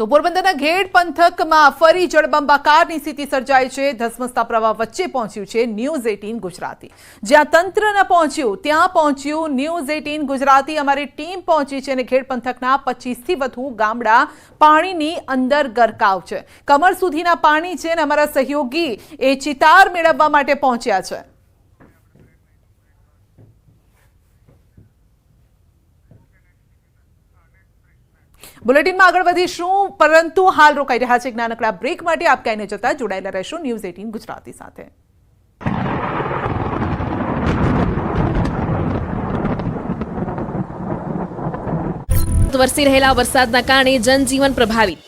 તો પોરબંદરના ઘેડ પંથકમાં ફરી જળબંબાકારની સ્થિતિ સર્જાઈ છે। ધસમસતા પ્રવાહ વચ્ચે પહોંચ્યું છે ન્યૂઝ 18 ગુજરાતી। જ્યાં તંત્ર ન પહોંચ્યું ત્યાં પહોંચ્યું ન્યૂઝ 18 ગુજરાતી। અમારી ટીમ પહોંચી છે અને ઘેડ પંથકના 25 થી વધુ ગામડા પાણીની અંદર ગરકાવ છે। કમર સુધીના પાણી છે અને અમારા સહયોગી એ ચિતાર મેળવવા માટે પહોંચ્યા છે। बुलेटिन में आगळ वधीशुं, परंतु हाल रोकाई रह्या छे नानकड़ा ब्रेक माटे। आप क्यांय न जता जोडायेला रहेशो न्यूज़ 18 गुजराती साथे। वरसी रहेला वरसादना कारणे जनजीवन प्रभावित।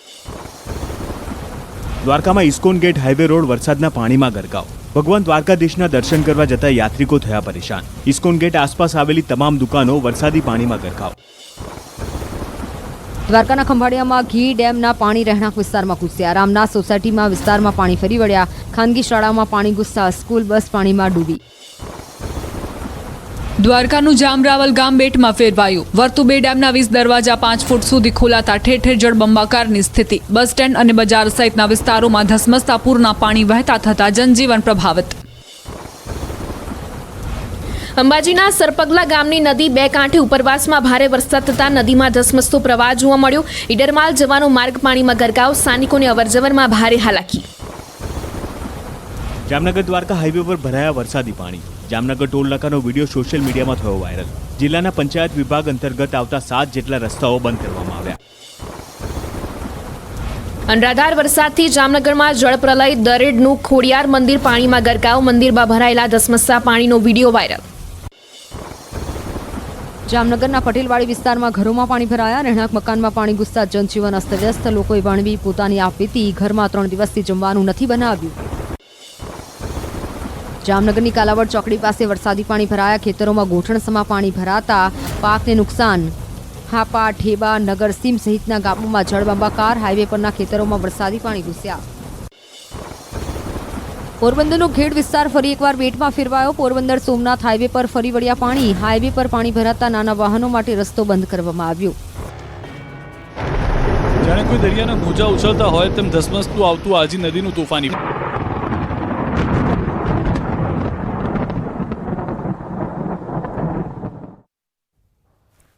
द्वारकामां इस्कोन गेट हाईवे रोड वरसादना पाणीमां गरकाव। भगवान द्वारकाधीशना दर्शन करवा जता यात्रिको थया परेशान। इस्कोन गेट आसपास आवेली तमाम दुकानो वरसादी पाणीमां गरकाव। द्वारकाना खंभाळियामां घी डेमना पाणी રહેણાંક વિસ્તારમાં ઘૂસ્યા। રામનાથ સોસાયટીમાં વિસ્તારમાં પાણી ફરી વળ્યા। ખાનગી શાળામાં પાણી ઘૂસતા સ્કૂલ બસ પાણીમાં ડૂબી। દ્વારકાનું જામરાવલ ગામ બેટમાં ફેરવાયું। વર્તુબે ડેમના 20 દરવાજા 5 ફૂટ સુધી ખોલાતા ઠેર ઠેર જળબંબાકારની સ્થિતિ। બસ સ્ટેન્ડ અને બજાર સહિતના વિસ્તારોમાં ધસમસતા પૂરના પાણી વહેતા થતા જનજીવન પ્રભાવિત। અંબાજીના સરપગલા ગામની નદી બે કાંઠે ઉપરવાસમાં ભારે વરસાદ થતા નદીમાં ધસમસતો પ્રવાહ જોવા મળ્યો। ઈડરમાલ જવાનો માર્ગ પાણીમાં ગરકાવ। સ્થાનિકોને અવરજવરમાં ભારે હાલાકી। જામનગર દ્વારકા હાઈવે પર ભરાયા વરસાદી પાણી। જામનગર ટોલ નાકાનો વિડીયો સોશિયલ મીડિયામાં થયો વાયરલ। જિલ્લાના પંચાયત વિભાગ અંતર્ગત આવતા 7 જેટલા રસ્તાઓ બંધ કરવામાં આવ્યા। અનરાધાર વરસાદથી જામનગરમાં જળપ્રલય। દરેડનું ખોડિયાર મંદિર પાણીમાં ગરકાવ। મંદિરમાં ભરાયેલા ધસમસતા પાણીનો વિડીયો વાયરલ। જામનગરના પટેલવાડી વિસ્તારમાં ઘરોમાં પાણી ભરાયા। રહેણાંક મકાનમાં પાણી ઘૂસતા જનજીવન અસ્તવ્યસ્ત। લોકોએ વણવી પોતાની આપવીતી। ઘરમાં 3 દિવસથી જમવાનું નથી બનાવ્યું। જામનગરની કાલાવડ ચોકડી પાસે વરસાદી પાણી ભરાયા। ખેતરોમાં ગોઠણસમા પાણી ભરાતા પાકને નુકસાન। હાપા, ઠેબા, નગરસીમ સહિતના ગામોમાં જળબંબાકાર। હાઈવે પરના ખેતરોમાં વરસાદી પાણી ઘૂસ્યા। પોરબંદરનો ઘેડ વિસ્તાર ફરી એકવાર બેટમાં ફેરવાયો। પોરબંદર સોમનાથ હાઈવે પર ફરી વળ્યા પાણી। હાઈવે પર પાણી ભરાતા નાના વાહનો માટે રસ્તો બંધ કરવામાં આવ્યો। જાણે કોઈ દરિયાના મોજા ઉછળતા હોય તેમ ધસમસતું આવતું આજી નદીનું તોફાની।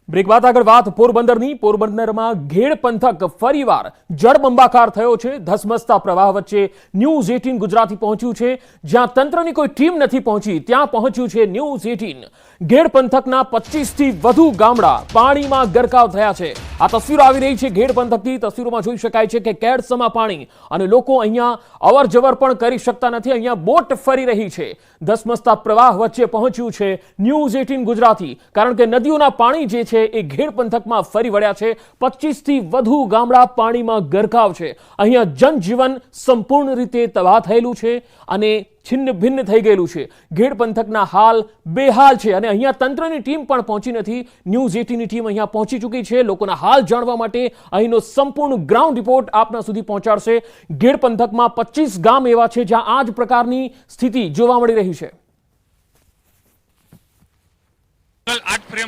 બ્રેક બાદ આગળ વાત પોરબંદરની। પોરબંદરમાં ઘેડ પંથક ફરીવાર જળબંબાકાર થયો છે। ધસમસતા પ્રવાહ વચ્ચે ન્યૂઝ 18 ગુજરાતી પહોંચ્યું છે। જ્યાં તંત્રની કોઈ ટીમ નથી પહોંચી ત્યાં પહોંચ્યું છે ન્યૂઝ 18। ઘેડ પંથકના 25 થી વધુ ગામડા પાણીમાં ગરકાવ થયા છે। આ તસવીરો આવી રહી છે ઘેડ પંથકની। તસવીરોમાં જોઈ શકાય છે કે કેડસમાં પાણી અને લોકો અહીંયા અવર જવર પણ કરી શકતા નથી। અહીંયા બોટ ફરી રહી છે। ધસમસતા પ્રવાહ વચ્ચે પહોંચ્યું છે ન્યૂઝ 18 ગુજરાતી। કારણ કે નદીઓના પાણી જે છે એ ઘેડ પંથકમાં ફરી વળ્યા છે। 25 થી વધુ ગામડા પાણીમાં ગરકાવ છે। અહીંયા જનજીવન સંપૂર્ણ રીતે તબાહ થયેલું છે અને छिन्न भिन्न થઈ ગયેલું છે। ઘેડ પંથકના હાલ બેહાલ છે અને અહીંયા તંત્રની ટીમ પણ પહોંચી નથી। ન્યૂઝ 18 ની ટીમ અહીંયા પહોંચી ચૂકી છે। લોકોના હાલ જાણવા માટે અહીંનો સંપૂર્ણ ગ્રાઉન્ડ રિપોર્ટ આપના સુધી પહોંચાડશે। ઘેડ પંથકમાં 25 ગામ એવા છે જ્યાં આ જ પ્રકારની સ્થિતિ જોવા મળી રહી છે।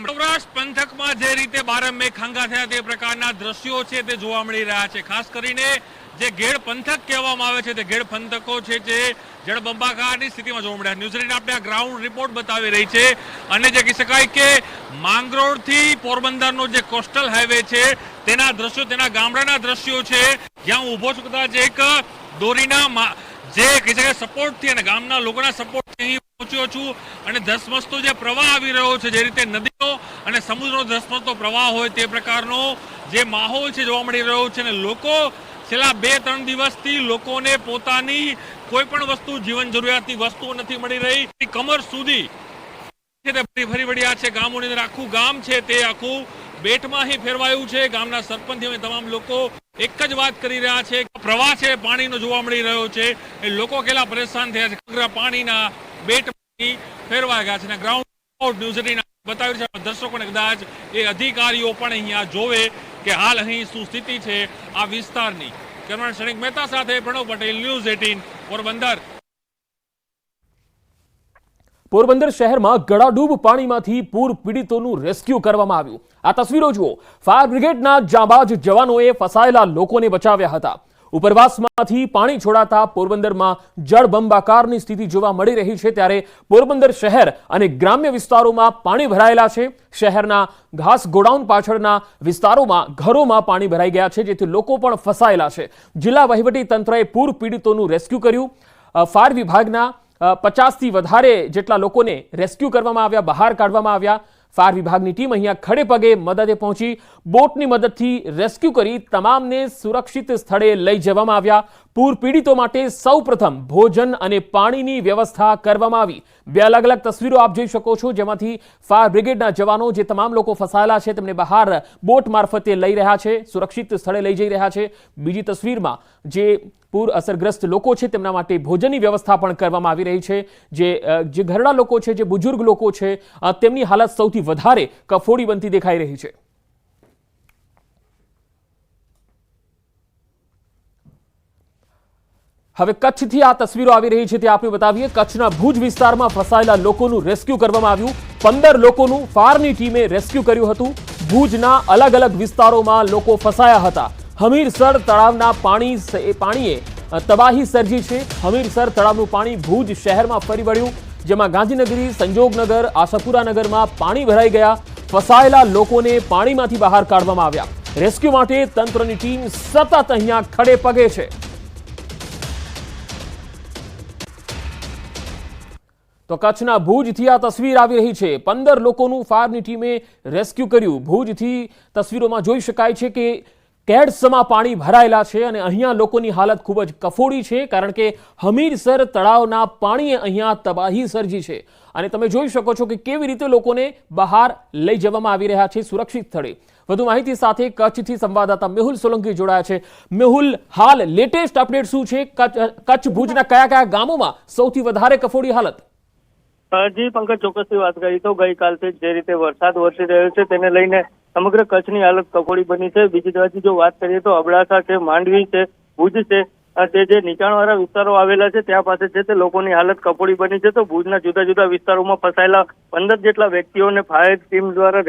સૌરાષ્ટ્ર પંથકમાં જે રીતે બારમે ખાંગા થયા તે પ્રકારના દ્રશ્યો છે તે જોવા મળી રહ્યા છે। ખાસ કરીને જે ઘેડ પંથક કહેવામાં આવે છે તે ઘેડ પંથકો છે જે જળબંબાકારની સ્થિતિમાં જોવા મળ્યા। ન્યૂઝ 18 આપણે આ ગ્રાઉન્ડ રિપોર્ટ બતાવી રહી છે અને જે કહી શકાય કે માંગરોળથી પોરબંદરનો જે કોસ્ટલ હાઈવે છે તેના દ્રશ્યો, તેના ગામડાના દ્રશ્યો છે। જ્યાં હું ઊભો છું કદાચ એક દોરીના જે કહી શકાય સપોર્ટથી અને ગામના લોકોના સપોર્ટથી પહોંચ્યો છું અને ધસમસતો જે પ્રવાહ આવી રહ્યો છે, જે રીતે નદીઓ અને સમુદ્રનો ધસમસતો પ્રવાહ હોય તે પ્રકારનો જે માહોલ છે જોવા મળી રહ્યો છે। અને લોકો છેલ્લા 2-3 દિવસથી લોકોને પોતાની કોઈ પણ વસ્તુ જીવન જરૂરિયાતની વસ્તુઓ નથી મળી રહી। કમર સુધી ફરી વળ્યા છે ગામોની અંદર। આખું ગામ છે તે આખું બેટમાં અહીં ફેરવાયું છે। ગામના સરપંચ અને તમામ લોકો એક જ વાત કરી રહ્યા છે કે પ્રવાહ છે પાણીનો જોવા મળી રહ્યો છે। એ લોકો કેટલા પરેશાન થયા છે। પાણીના બેટમાંથી ફેરવાઈ ગયા છે। ગ્રાઉન્ડ ન્યૂઝ 18 બતાવ્યું છે દર્શકોને, કદાચ એ અધિકારીઓ પણ અહીંયા જોવે કે હાલ અહીં શું સ્થિતિ છે આ વિસ્તારની। કેમેરામેન ક્ષણિક મહેતા સાથે પ્રણવ પટેલ, ન્યૂઝ 18 પોરબંદર। પોરબંદર શહેરમાં ગળાડૂબ પાણીમાંથી પૂર પીડિતોનું રેસ્ક્યુ કરવામાં આવ્યું. આ તસવીરો જુઓ. ફાયર બ્રિગેડના જાંબાજ જવાનોએ ફસાયેલા લોકોને બચાવ્યા હતા. ઉપરવાસમાંથી પાણી છોડાતા પોરબંદરમાં જળબંબાકારની સ્થિતિ જોવા મળી રહી છે. ત્યારે પોરબંદર શહેર અને ગ્રામ્ય વિસ્તારોમાં પાણી ભરાયેલા છે. શહેરના ઘાસ ગોડાઉન પાછળના વિસ્તારોમાં ઘરોમાં પાણી ભરાઈ ગયા છે, જેથી લોકો પણ ફસાયેલા છે. જિલ્લા વહીવટી તંત્રએ પૂર પીડિતોનું રેસ્ક્યુ કર્યું. ફાયર વિભાગના 50થી વધારે જેટલા લોકોને રેસ્ક્યુ કરવામાં આવ્યા, બહાર કાઢવામાં આવ્યા. ફાયર વિભાગની ટીમ અહીંયા ખડે પગે મદદે પહોંચી બોટની મદદથી રેસ્ક્યુ કરી તમામને સુરક્ષિત સ્થળે લઈ જવામાં આવ્યા. પૂર પીડિતો માટે સૌપ્રથમ ભોજન અને પાણીની વ્યવસ્થા કરવામાં આવી. બે અલગ અલગ તસવીરો આપ જોઈ શકો છો, જેમાંથી ફાયર બ્રિગેડના જવાનો જે તમામ લોકો ફસાયેલા છે તેમને બહાર બોટ મારફતે લઈ રહ્યા છે, સુરક્ષિત સ્થળે લઈ જઈ રહ્યા છે. બીજી તસવીરમાં જે પૂર અસરગ્રસ્ત લોકો છે તેમના માટે ભોજનની વ્યવસ્થા પણ કરવામાં આવી રહી છે. જે ઘરડા લોકો છે, જે બુજુર્ગ લોકો છે, તેમની હાલત સૌથી વધારે કફોડી બનતી દેખાઈ રહી છે. હવે કચ્છથી આ તસવીરો આવી રહી છે તે આપણે બતાવીએ. કચ્છના ભુજ વિસ્તારમાં ફસાયેલા લોકોનું રેસ્ક્યુ કરવામાં આવ્યું. 15 લોકોનું ફાયરની ટીમે રેસ્ક્યુ કર્યું હતું. ભુજના અલગ અલગ વિસ્તારોમાં લોકો ફસાયા હતા. હમીરસર તળાવના પાણીએ તબાહી સર્જી છે. હમીરસર તળાવનું પાણી ભુજ શહેરમાં ફરી વળ્યું, જેમાં ગાંધીનગરી, સંજોગનગર, આશાપુરા નગરમાં પાણી ભરાઈ ગયા. ફસાયેલા લોકોને પાણીમાંથી બહાર કાઢવામાં આવ્યા. રેસ્ક્યુ માટે તંત્રની ટીમ સતત અહીંયા ખડે પગે છે. તો કચ્છના ભુજથી આ તસવીર આવી રહી છે. 15 લોકોનું ફાયરની ટીમે રેસ્ક્યુ કર્યું. ભુજથી તસવીરોમાં જોઈ શકાય છે કે કેડસમાં પાણી ભરાયેલા છે અને અહીંયા લોકોની હાલત ખૂબ જ કફોડી છે, કારણ કે હમીરસર તળાવના પાણીએ અહીંયા તબાહી સર્જી છે. અને તમે જોઈ શકો છો કે કેવી રીતે લોકોને બહાર લઈ જવામાં આવી રહ્યા છે સુરક્ષિત સ્થળે. વધુ માહિતી સાથે કચ્છથી સંવાદદાતા મેહુલ સોલંકી જોડાયા છે. મેહુલ, હાલ લેટેસ્ટ અપડેટ શું છે? કચ્છ ભુજના કયા કયા ગામોમાં સૌથી વધારે કફોડી હાલત? જી પંકજ, ચોક્કસથી વાત કરી તો ગઈકાલથી જે રીતે વરસાદ વરસી રહ્યો છે તેને લઈને સમગ્ર કચ્છની હાલત કફોડી બની છે. બીજી બાજુ જો વાત કરીએ તો અબડાસા છે, માંડવી છે, ભુજ છે, તે જે નીચાણવાળા વિસ્તારો આવેલા છે ત્યાં પાસે છે તે લોકોની હાલત કફોડી બની છે. તો ભુજના જુદા જુદા વિસ્તારોમાં ફસાયેલા 15 જેટલા વ્યક્તિઓને ફાયર ટીમ દ્વારા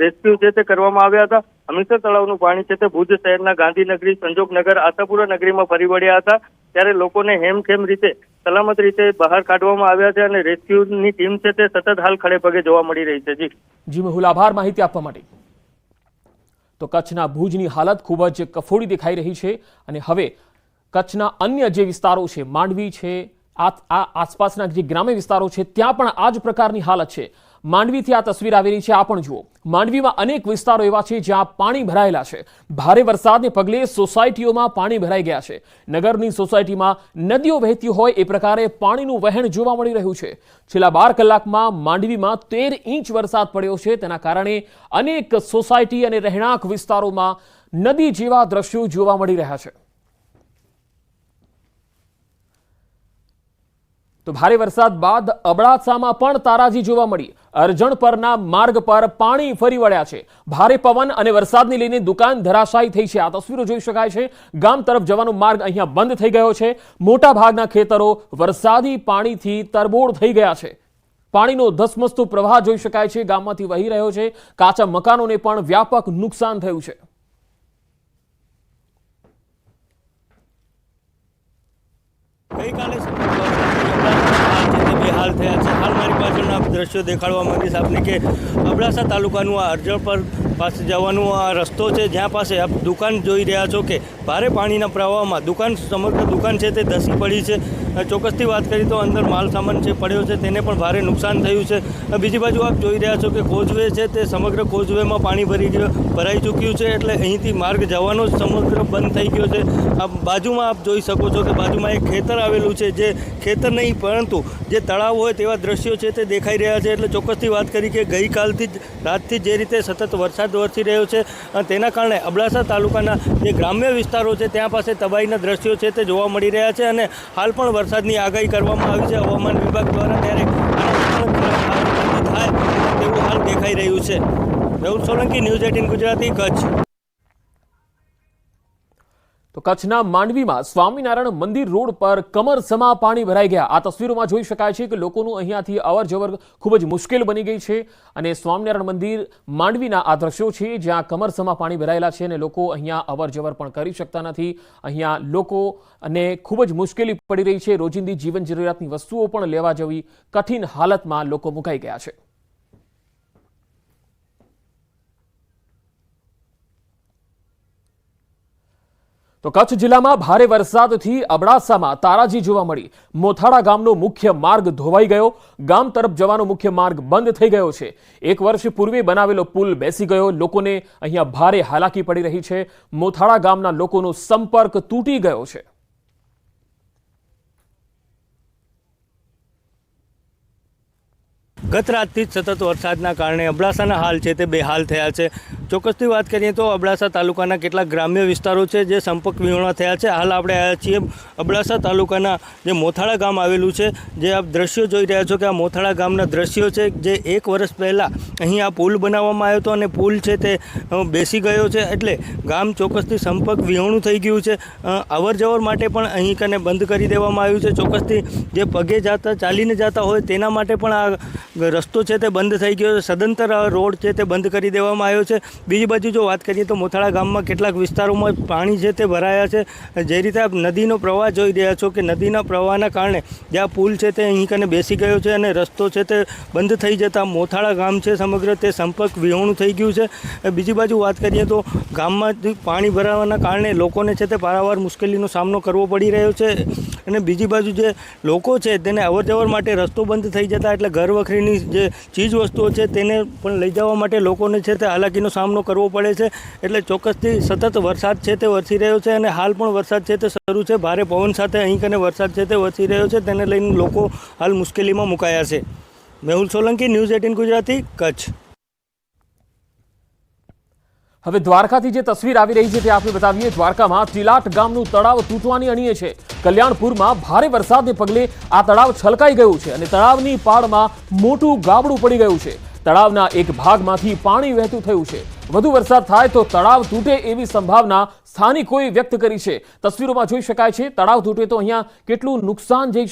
રેસ્ક્યુ છે તે કરવામાં આવ્યા હતા. હમીરસર તળાવનું પાણી છે તે ભુજ શહેરના ગાંધીનગરી, સંજોગનગર, આશાપુરા નગરીમાં ફરી વળ્યા હતા. ત્યારે લોકોને હેમખેમ રીતે સલામત રીતે બહાર કાઢવામાં આવ્યા છે અને રેસ્ક્યુની ટીમ છે તે સતત હાલ ખડે પગે જોવા મળી રહી છે. જી મેહુલ, આભાર માહિતી આપવા માટે. તો કચ્છના ભુજની હાલત ખૂબ જ કફોડી દેખાઈ રહી છે. અને હવે કચ્છના અન્ય જે વિસ્તારો છે, માંડવી છે, આ આસપાસના જે ગ્રામ્ય વિસ્તારો છે ત્યાં પણ આ જ પ્રકારની હાલત છે. માંડવીથી આ તસવીર આવી રહી છે, આ પણ જુઓ. માંડવીમાં અનેક વિસ્તારો એવા છે જ્યાં પાણી ભરાયેલા છે. ભારે વરસાદને પગલે સોસાયટીઓમાં પાણી ભરાઈ ગયા છે. નગરની સોસાયટીમાં નદીઓ વહેતી હોય એ પ્રકારે પાણીનું વહેણ જોવા મળી રહ્યું છે. છેલ્લા 12 કલાકમાં માંડવીમાં 13 ઇંચ વરસાદ પડ્યો છે. તેના કારણે અનેક સોસાયટી અને રહેણાંક વિસ્તારોમાં નદી જેવા દ્રશ્યો જોવા મળી રહ્યા છે. તો ભારે વરસાદ બાદ અબડાસામાં પણ તારાજી જોવા મળી. અરજણ પરના માર્ગ પર પાણી ફરી વળ્યા છે. ભારે પવન અને વરસાદને લઈને દુકાન ધરાશાયી થઈ છે. આ તસવીરો જોઈ શકાય છે. ગામ તરફ જવાનો માર્ગ અહીંયા બંધ થઈ ગયો છે. મોટા ભાગના ખેતરો વરસાદી પાણીથી તરબોળ થઈ ગયા છે. પાણીનો ધસમસતો પ્રવાહ જોઈ શકાય છે, ગામમાંથી વહી રહ્યો છે. કાચા મકાનોને પણ વ્યાપક નુકસાન થયું છે. હાલ થયા છે. હાલ મારી પાછળના દ્રશ્યો દેખાડવા માંગીશ આપને કે અબડાસા તાલુકાનું આ અરજણ પર પાસે જવાનું આ રસ્તો છે, જ્યાં પાસે આપ દુકાન જોઈ રહ્યા છો કે ભારે પાણીના પ્રવાહમાં સમગ્ર દુકાન છે તે ધસી પડી છે. ચોક્કસથી વાત કરીએ તો અંદર માલ સામાન છે પડ્યો છે, તેને પણ ભારે નુકસાન થયું છે. બીજી બાજુ આપ જોઈ રહ્યા છો કે કોઝવે છે તે સમગ્ર કોઝવેમાં પાણી ભરાઈ ચૂક્યું છે, એટલે અહીંથી માર્ગ જવાનો સમગ્ર બંધ થઈ ગયો છે. આ બાજુમાં આપ જોઈ શકો છો કે બાજુમાં એક ખેતર આવેલું છે, જે ખેતર નહીં પરંતુ જે તળાવ હોય તેવા દ્રશ્યો છે તે દેખાઈ રહ્યા છે. એટલે ચોક્કસથી વાત કરી કે ગઈકાલથી જ રાતથી જે રીતે સતત વરસાદ વરસી રહ્યો છે તેના કારણે અબડાસા તાલુકાના જે ગ્રામ્ય વિસ્તારો છે ત્યાં પાસે તબાહીના દ્રશ્યો છે તે જોવા મળી રહ્યા છે. અને હાલ પણ વરસાદની આગાહી કરવામાં આવી છે હવામાન વિભાગ દ્વારા, ત્યારે થાય તેવું હાલ દેખાઈ રહ્યું છે. મેહુલ સોલંકી, ન્યૂઝ 18 ગુજરાતી, કચ્છ. તો કચ્છના માંડવીમાં સ્વામિનારાયણ મંદિર રોડ પર કમરસમા પાણી ભરાઈ ગયા. આ તસવીરોમાં જોઈ શકાય છે કે લોકોનું અહીંયાથી અવર જવર ખૂબ જ મુશ્કેલ બની ગઈ છે અને સ્વામિનારાયણ મંદિર માંડવીના આ દ્રશ્યો છે જ્યાં કમરસમા પાણી ભરાયેલા છે અને લોકો અહીંયા અવર જવર પણ કરી શકતા નથી. અહીંયા લોકો અને ખૂબ જ મુશ્કેલી પડી રહી છે. રોજિંદી જીવન જરૂરિયાતની વસ્તુઓ પણ લેવા જવી કઠિન હાલતમાં લોકો મુકાઈ ગયા છે. તો કચ્છ જિલ્લામાં ભારે વરસાદથી અબડાસામાં તારાજી જોવા મળી. મોથાળા ગામનો મુખ્ય માર્ગ ધોવાઈ ગયો. ગામ તરફ જવાનો મુખ્ય માર્ગ બંધ થઈ ગયો છે. 1 વર્ષ પૂર્વે બનાવેલો પુલ બેસી ગયો. લોકોને અહીંયા ભારે હાલાકી પડી રહી છે. મોથાળા ગામના લોકોનો સંપર્ક તૂટી ગયો છે. ગત રાતથી જ સતત વરસાદના કારણે અબડાસાના હાલ છે તે બેહાલ થયા છે. ચોક્કસથી વાત કરીએ તો અબડાસા તાલુકાના કેટલાક ગ્રામ્ય વિસ્તારો છે જે સંપર્ક વિહોણા થયા છે. હાલ આપણે આવ્યા છીએ અબડાસા તાલુકાના જે મોથાળા ગામ આવેલું છે. જે આપ દ્રશ્યો જોઈ રહ્યા છો કે આ મોથાળા ગામના દ્રશ્યો છે જે 1 વર્ષ પહેલાં અહીં આ પુલ બનાવવામાં આવ્યો હતો અને પુલ છે તે બેસી ગયો છે એટલે ગામ ચોક્કસથી સંપર્ક વિહોણું થઈ ગયું છે. અવર જવર માટે પણ અહીં કને બંધ કરી દેવામાં આવ્યું છે. ચોક્કસથી જે પગે જતા ચાલીને જતા હોય તેના માટે પણ આ રસ્તો છે તે બંધ થઈ ગયો છે. સદંતર રોડ છે તે બંધ કરી દેવામાં આવ્યો છે. બીજી બાજુ જો વાત કરીએ તો મોથાળા ગામમાં કેટલાક વિસ્તારોમાં પાણી છે તે ભરાયા છે. જે રીતે આપ નદીનો પ્રવાહ જોઈ રહ્યા છો કે નદીના પ્રવાહના કારણે જે આ પુલ છે તે અહીં કને બેસી ગયો છે અને રસ્તો છે તે બંધ થઈ જતાં મોથાળા ગામ છે સમગ્ર તે સંપર્ક વિહોણું થઈ ગયું છે. બીજી બાજુ વાત કરીએ તો ગામમાં પાણી ભરાવાના કારણે લોકોને છે તે પારાવાર મુશ્કેલીનો સામનો કરવો પડી રહ્યો છે અને બીજી બાજુ જે લોકો છે તેને અવર જવર માટે રસ્તો બંધ થઈ જતા એટલે ઘર વખરીની જે ચીજ વસ્તુઓ છે તેને પણ લઈ જવા માટે લોકોને છે તે હાલાકીનો સામનો કરવો પડે છે. એટલે ચોક્કસથી સતત વરસાદ છે તે વરસી રહ્યો છે અને હાલ પણ વરસાદ છે તે શરૂ છે. ભારે પવન સાથે અહીં કને વરસાદ છે તે વરસી રહ્યો છે. તેને લઈને લોકો હાલ મુશ્કેલીમાં મુકાયા છે. મેહુલ સોલંકી, ન્યૂઝ 18 ગુજરાતી, કચ્છ. હવે દ્વારકાથી જે તસવીર આવી રહી છે તે આપણે બતાવીએ. દ્વારકામાં ચિલાટ ગામનું તળાવ તૂટવાની અણીએ છે. કલ્યાણપુરમાં ભારે વરસાદને પગલે આ તળાવ છલકાઈ ગયું છે અને તળાવની પાળમાં મોટું ગાબડું પડી ગયું છે. તળાવના એક ભાગમાંથી પાણી વહેતું થયું છે. વધુ વરસાદ થાય તો તળાવ તૂટે એવી સંભાવના સ્થાનિકોએ વ્યક્ત કરી છે. તસવીરોમાં જોઈ શકાય છે તળાવ તૂટે તો અહીંયા કેટલું નુકસાન જઈ